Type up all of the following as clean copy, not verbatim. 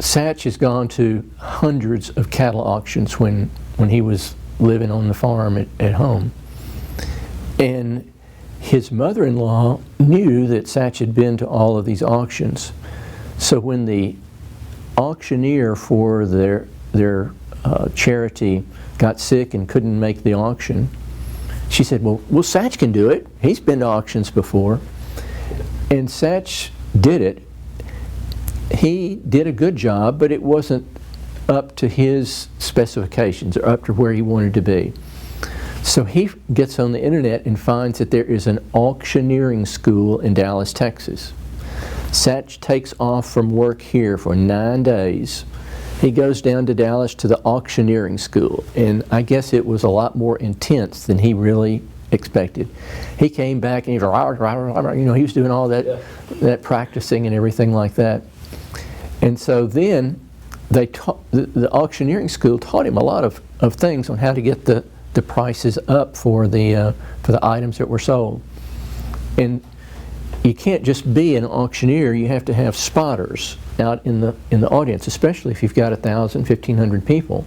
Sach has gone to hundreds of cattle auctions when he was living on the farm at home. And his mother-in-law knew that Sach had been to all of these auctions. So when the auctioneer for their charity got sick and couldn't make the auction, she said, well, Sach can do it. He's been to auctions before. And Sach did it. He did a good job, but it wasn't up to his specifications or up to where he wanted to be. So he gets on the internet and finds that there is an auctioneering school in Dallas, Texas. Sach takes off from work here for 9 days. He goes down to Dallas to the auctioneering school, and I guess it was a lot more intense than he really expected. He came back and he was doing all that, that practicing and everything like that. And so then they the auctioneering school taught him a lot of things on how to get the prices up for the items that were sold. And you can't just be an auctioneer, you have to have spotters out in the audience, especially if you've got 1,000, 1,500 people.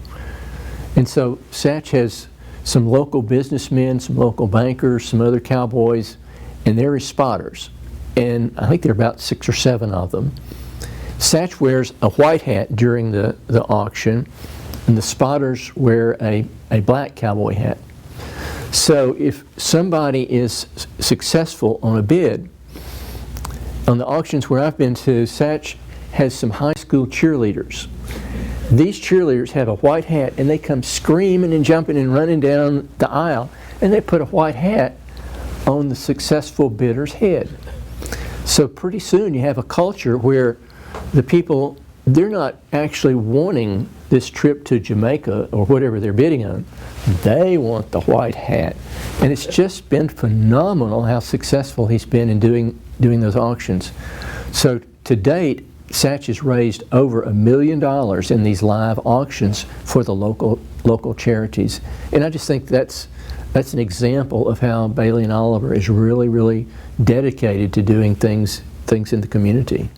And so Sach has some local businessmen, some local bankers, some other cowboys, and they're his spotters. And I think there are about 6 or 7 of them. Sach wears a white hat during the auction, and the spotters wear a black cowboy hat. So if somebody is successful on a bid, on the auctions where I've been to, Sach has some high school cheerleaders. These cheerleaders have a white hat, and they come screaming and jumping and running down the aisle, and they put a white hat on the successful bidder's head. So pretty soon you have a culture where the people, they're not actually wanting this trip to Jamaica or whatever they're bidding on. They want the white hat. And it's just been phenomenal how successful he's been in doing those auctions. So to date, Sach has raised over $1 million in these live auctions for the local charities. And I just think that's an example of how Bailey and Oliver is really, really dedicated to doing things in the community.